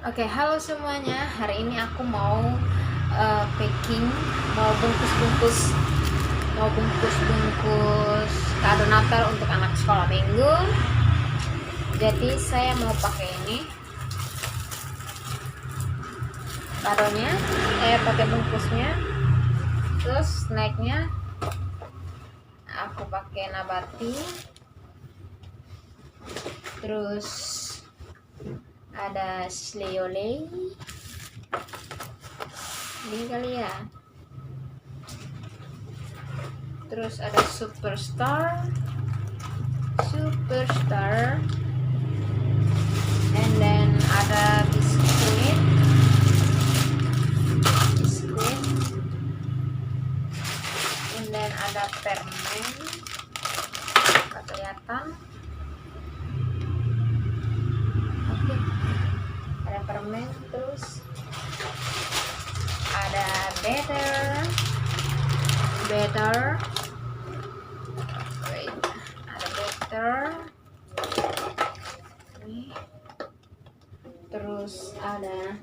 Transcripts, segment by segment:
Oke, halo semuanya. Hari ini aku mau packing, mau bungkus-bungkus kado Natal untuk anak sekolah minggu. Jadi saya mau pakai ini kadonya, pakai bungkusnya. Terus snacknya aku pakai nabati. Terus ada sleole ini kali ya. Terus ada superstar, and then ada biskuit, and then ada permen, nggak kelihatan. Oke, ada permen. Terus ada better, wait, ada better ini. Terus ada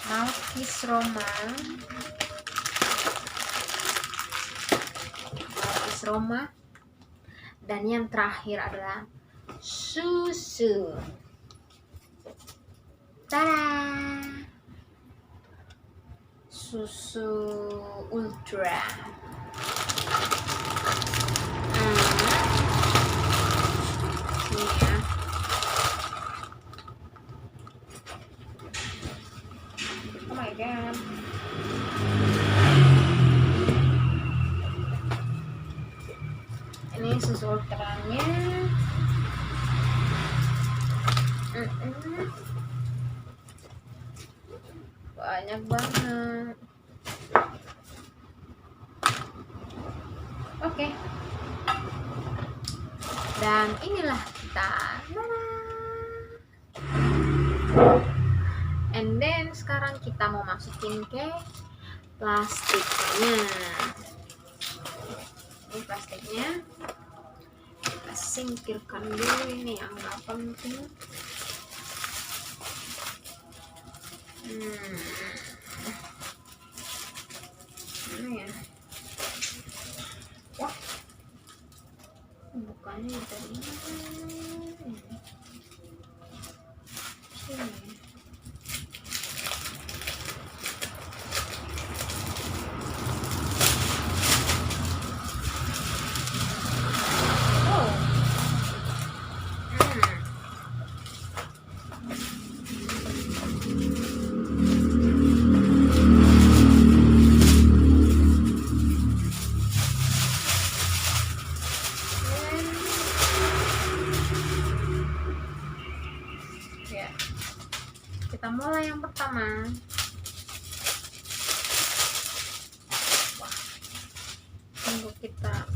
Malkis Roma, dan yang terakhir adalah susu. Tada! Susu ultra. Ini ya. Oh my god. Ini susu ultranya. Banyak banget. Oke. Dan inilah kita. And then sekarang kita mau masukin ke plastiknya. Ini plastiknya. Kita singkirkan dulu ini yang nggak penting. Mana ya? Wah, bukannya dari sini. Ya, kita mulai yang pertama. Wah, tunggu kita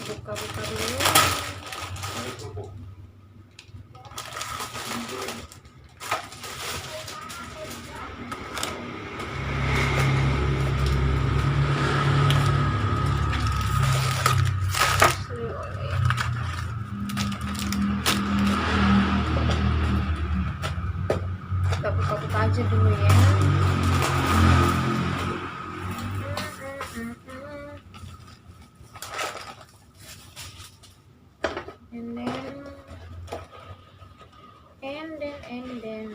buka-buka dulu. Kita buka-buka aja dulu ya. And then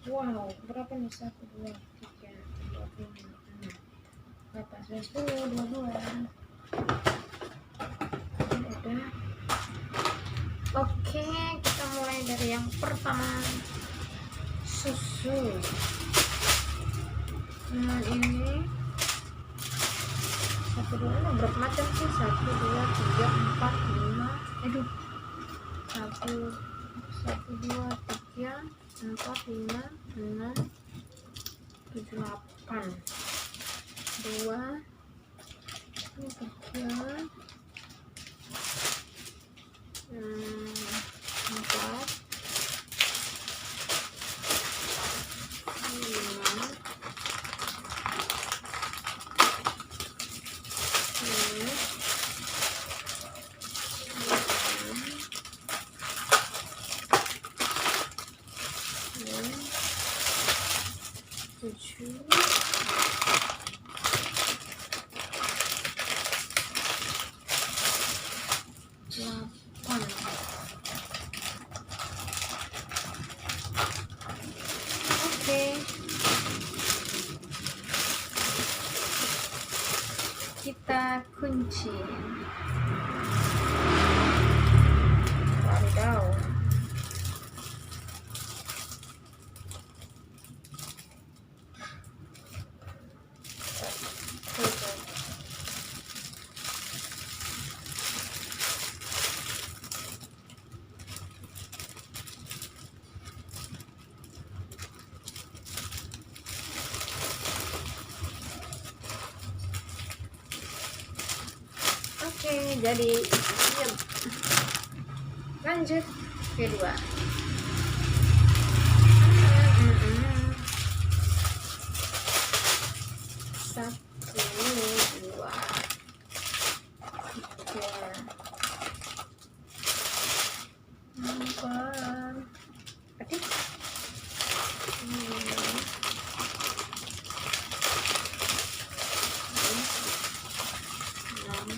wow, berapa nih? 1, 2, 3, 4, 5, 6, 8, 10, 22. Udah. Oke, kita mulai dari yang pertama, susu. Nah, ini 1, 2, berapa macam sih? 1, 2, 3, 4, 5. Aduh. 1, 2, 3, 4, 5, 6, 7, 8. 2, 3, 4, 5, Oke, kita kunci. Wadidaw. Oke, jadi lanjut kedua. Satu, dua, tiga, empat, adik, enam,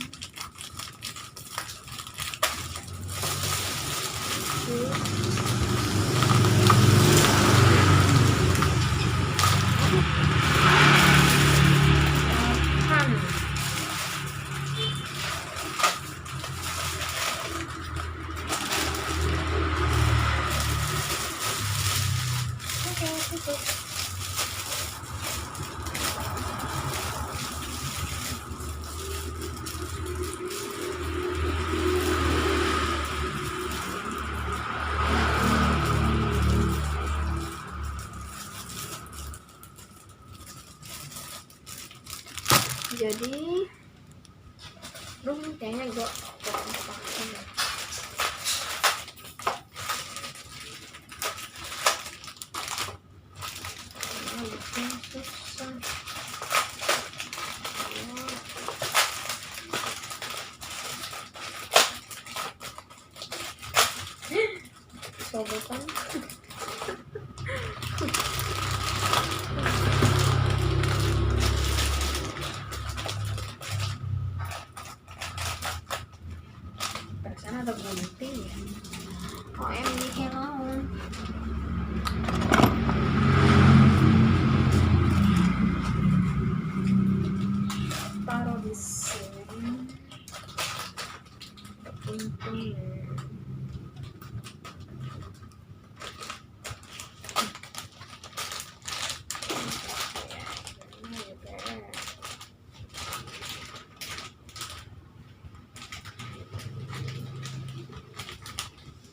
jadi kayaknya gue sobekan. Perasaan ada gunting ya. OMG, hello. Taruh di sini. Gunting.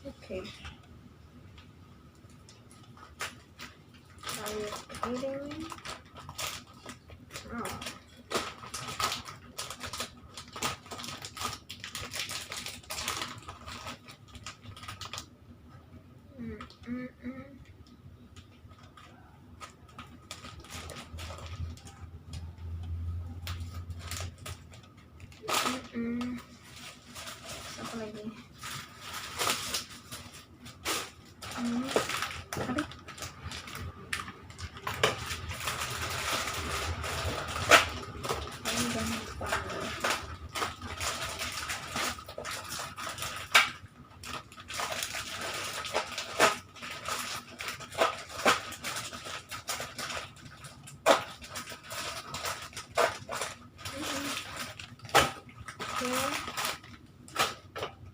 Oke. Lalu piring. Oh. Apa lagi? Aduh.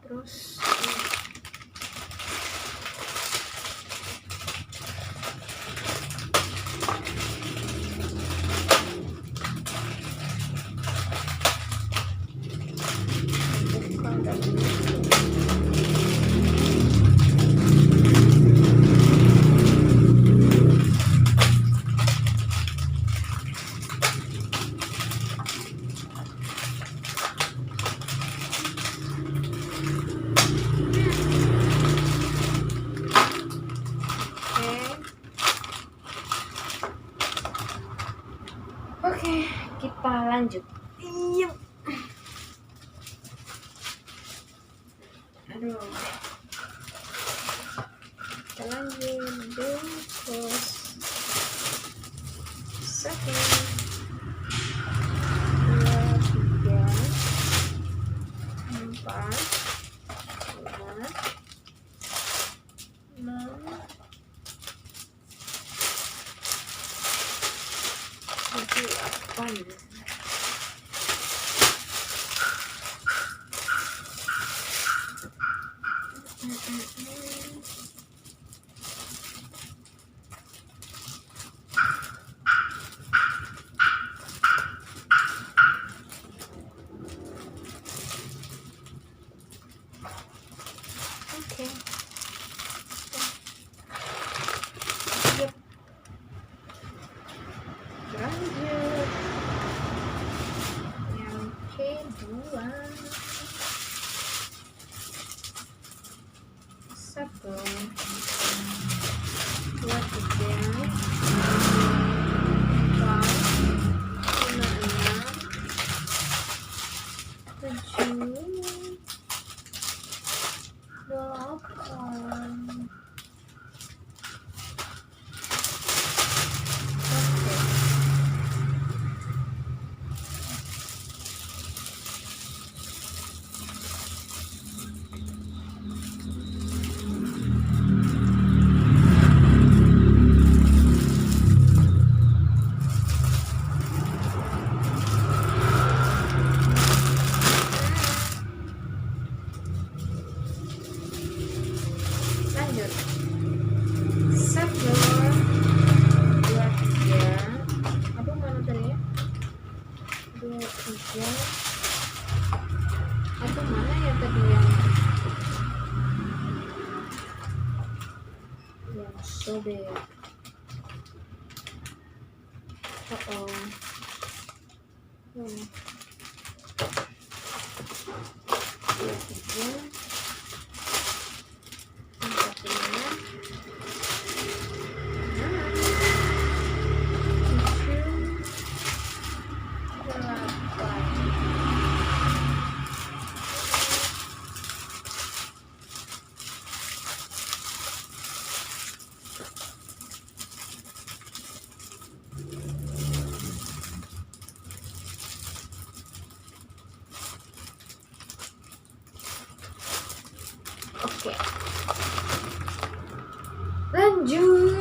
Terus oke, kita lanjut. Iya. Aduh. Kita lanjut. Terus Satu, dua, tiga, empat, lima, enam, tujuh, delapan. Oke. Yep. Lanjut yang kedua. Satu, dua, tiga, empat, lima, enam, tujuh, delapan. Lanjut. Satu, dua, tiga. Aduh, mana tadi ya? Dua, tiga. Aduh, mana ya tadi yang sobek? Oh. Dua, tiga. Empat, lima. Oke. Lanjut.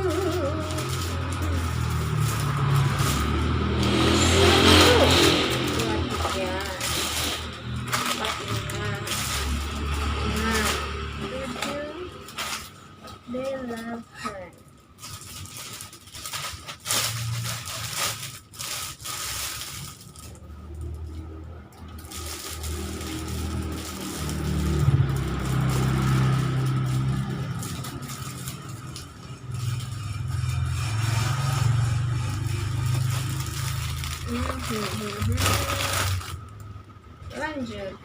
Lanjut.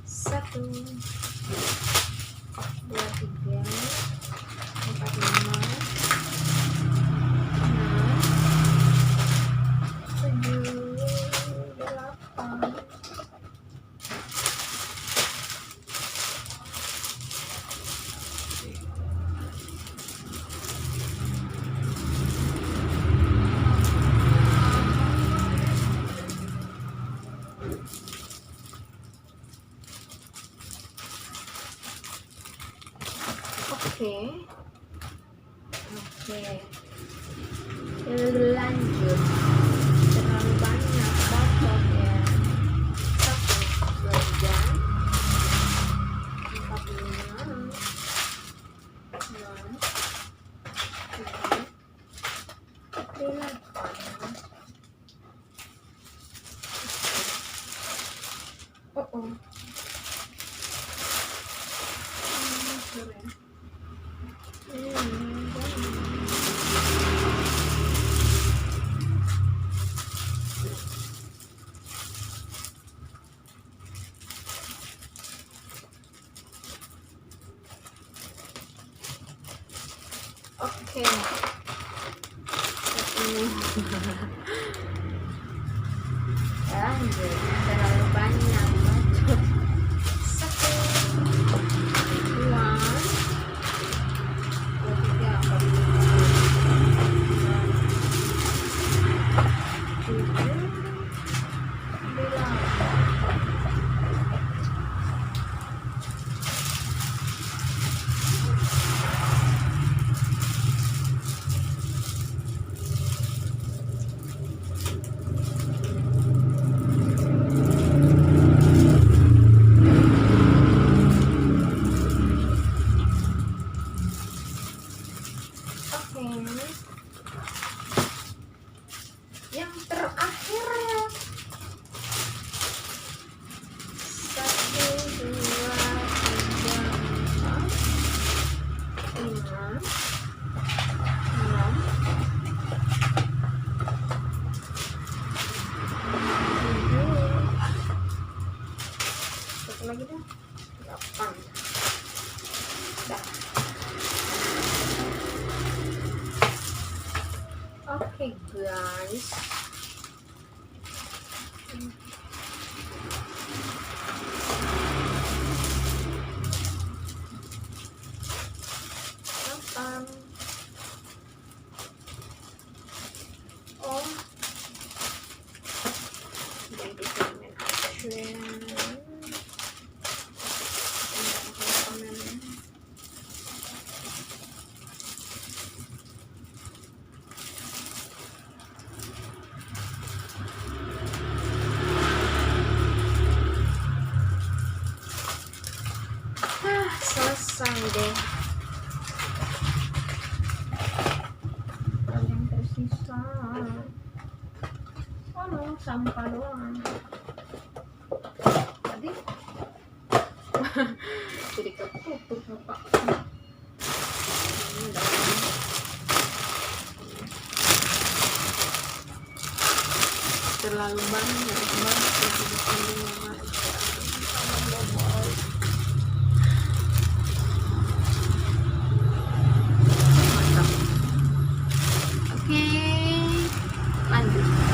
Satu, dua, tiga, empat, lima, enam, tujuh, delapan. Oke. Lanjut. Terlalu banyak botol ya. Satu, dua, tiga, empat, lima, enam, tujuh, delapan. Oh. Oke. Lanjut. Terlalu banyak bacot. Satu, dua, Oke, yang terakhir 1, 2, 3, 4, 5, 6, 7, satu lagi dah, 8. Dah. Oke guys, delapan. Oh, jadi comment action. Selesai deh. Ada yang tersisa. Oh no, sampah doang. Tadi jadi ketutup apa? Ini dalam. Terlalu banyak banget ya di sini. Oke, lanjut.